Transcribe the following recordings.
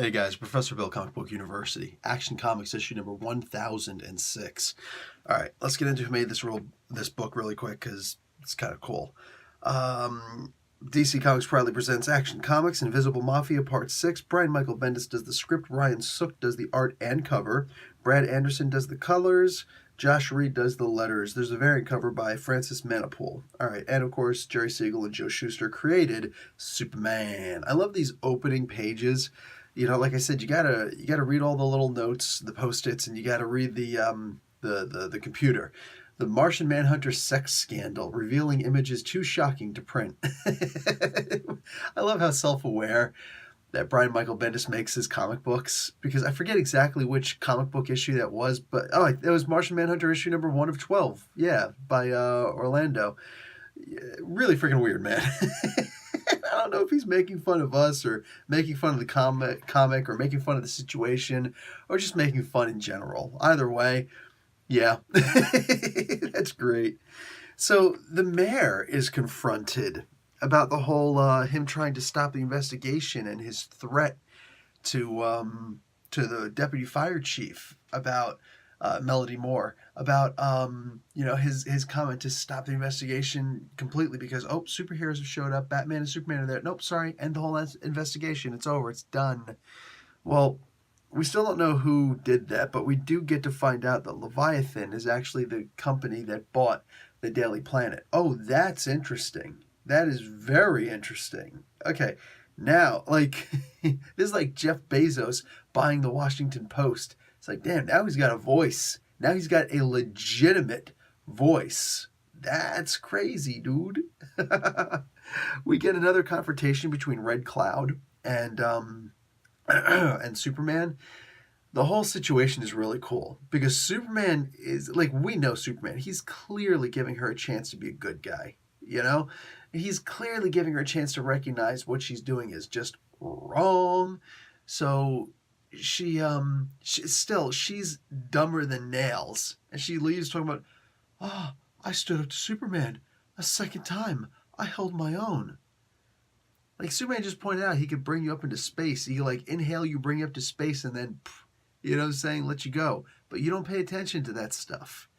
Hey guys, Professor Bill, Comic Book University, Action Comics issue number 1006. All right, let's get into who made this book really quick because it's kind of cool. DC Comics proudly presents Action Comics Invisible Mafia Part 6. Brian Michael Bendis does the script. Ryan Sook does the art and cover. Brad Anderson does the colors. Josh Reed does the letters. There's a variant cover by Francis Manipool. All right, and of course, Jerry Siegel and Joe Shuster created Superman. I love these opening pages. You know, like I said, you gotta read all the little notes, the post-its, and you gotta read the computer. The Martian Manhunter sex scandal, revealing images too shocking to print. I love how self-aware that Brian Michael Bendis makes his comic books, because I forget exactly which comic book issue that was, but it was Martian Manhunter issue number 1 of 12. Yeah, by Orlando. Really freaking weird, man. I don't know if he's making fun of us or making fun of the comic or making fun of the situation or just making fun in general. Either way, yeah, that's great. So the mayor is confronted about the whole him trying to stop the investigation and his threat to the deputy fire chief about Melody Moore, about his comment to stop the investigation completely because superheroes have showed up, Batman and Superman are there. Nope, sorry, end the whole investigation. It's over. It's done. Well, we still don't know who did that, but we do get to find out that Leviathan is actually the company that bought the Daily Planet. Oh, that's interesting. That is very interesting. Okay, now, like, this is like Jeff Bezos buying the Washington Post. It's like, damn, now he's got a voice. Now he's got a legitimate voice. That's crazy, dude. We get another confrontation between Red Cloud and and Superman. The whole situation is really cool because Superman is, like, we know Superman. He's clearly giving her a chance to be a good guy, you know? He's clearly giving her a chance to recognize what she's doing is just wrong. So she's dumber than nails, and she leaves talking about, I stood up to Superman a second time. I held my own. Like, Superman just pointed out he could bring you up into space. He like inhale you, bring you up to space, and then, you know what I'm saying, let you go. But you don't pay attention to that stuff.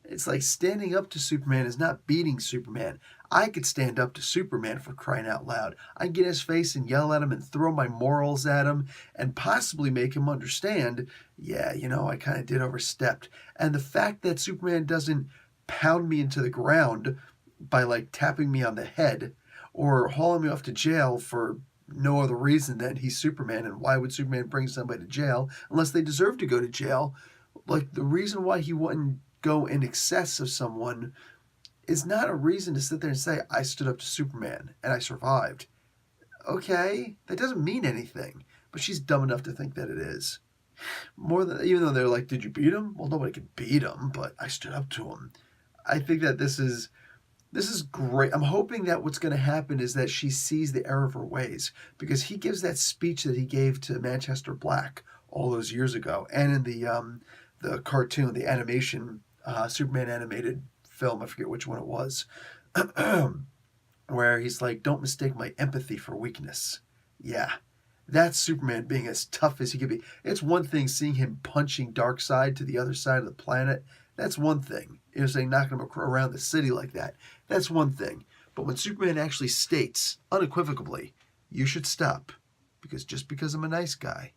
It's like standing up to Superman is not beating Superman. I could stand up to Superman, for crying out loud. I can get in his face and yell at him and throw my morals at him and possibly make him understand, yeah, I kind of did overstepped. And the fact that Superman doesn't pound me into the ground by like tapping me on the head or hauling me off to jail for no other reason than he's Superman, and why would Superman bring somebody to jail unless they deserve to go to jail? Like, the reason why he wouldn't go in excess of someone is not a reason to sit there and say, I stood up to Superman and I survived. Okay, that doesn't mean anything, but she's dumb enough to think that it is. More than, even though they're like, did you beat him? Well, nobody could beat him, but I stood up to him. I think that this is great. I'm hoping that what's going to happen is that she sees the error of her ways, because he gives that speech that he gave to Manchester Black all those years ago, and in the cartoon, the animation, Superman animated film, I forget which one it was, where he's like, don't mistake my empathy for weakness. Yeah, that's Superman being as tough as he can be. It's one thing seeing him punching Darkseid to the other side of the planet. That's one thing. Saying knocking him around the city like that. That's one thing. But when Superman actually states, unequivocally, you should stop, because just because I'm a nice guy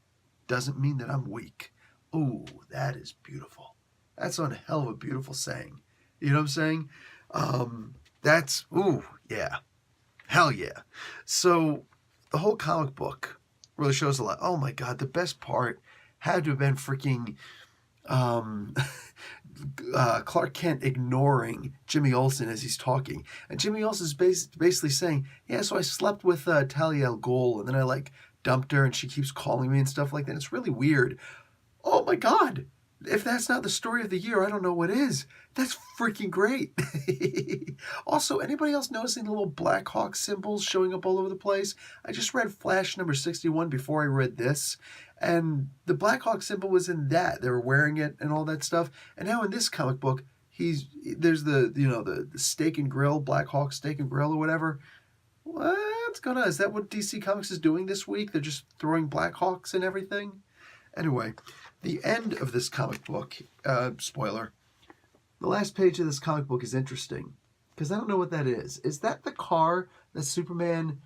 doesn't mean that I'm weak. Ooh, that is beautiful. That's one hell of a beautiful saying. You know what I'm saying? Yeah. Hell yeah. So the whole comic book really shows a lot. Oh my God, the best part had to have been freaking Clark Kent ignoring Jimmy Olsen as he's talking. And Jimmy Olsen's basically saying, yeah, so I slept with Talia al Ghul, and then I like dumped her and she keeps calling me and stuff like that. It's really weird. Oh my God. If that's not the story of the year, I don't know what is. That's freaking great. Also, anybody else noticing the little Black Hawk symbols showing up all over the place? I just read Flash number 61 before I read this, and the Black Hawk symbol was in that. They were wearing it and all that stuff. And now in this comic book, there's the steak and grill, Black Hawk steak and grill or whatever. What what's going on? Is that what DC Comics is doing this week? They're just throwing Blackhawks and everything? Anyway, the end of this comic book, spoiler, the last page of this comic book is interesting because I don't know what that is. Is that the car that Superman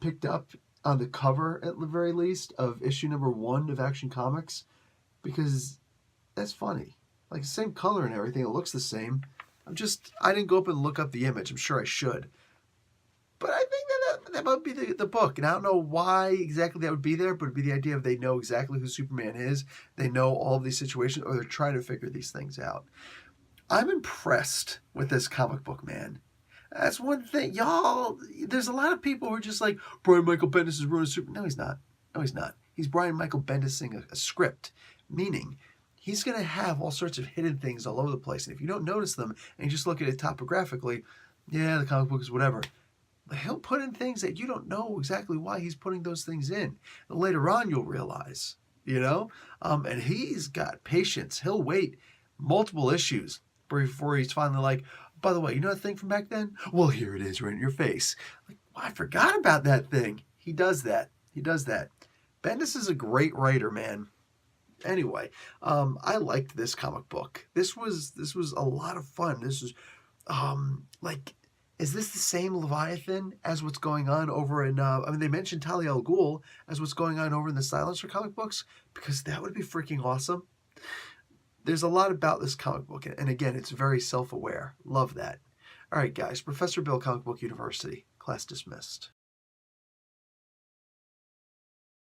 picked up on the cover, at the very least, of issue number 1 of Action Comics? Because that's funny. Like, same color and everything. It looks the same. I didn't go up and look up the image. I'm sure I should. But I think that might be the book. And I don't know why exactly that would be there, but it would be the idea of they know exactly who Superman is. They know all of these situations, or they're trying to figure these things out. I'm impressed with this comic book, man. That's one thing. Y'all, there's a lot of people who are just like, Brian Michael Bendis is ruining Superman. No, he's not. No, he's not. He's Brian Michael Bendising a script, meaning he's going to have all sorts of hidden things all over the place. And if you don't notice them and you just look at it topographically, yeah, the comic book is whatever. But he'll put in things that you don't know exactly why he's putting those things in. And later on, you'll realize, and he's got patience. He'll wait multiple issues before he's finally like, by the way, you know that thing from back then? Well, here it is right in your face. Like, well, I forgot about that thing. He does that. Bendis is a great writer, man. Anyway, I liked this comic book. This was a lot of fun. This was is this the same Leviathan as what's going on over in they mentioned Talia al Ghul as what's going on over in the Silencer comic books? Because that would be freaking awesome. There's a lot about this comic book, and again, it's very self-aware. Love that. All right, guys, Professor Bill, Comic Book University. Class dismissed.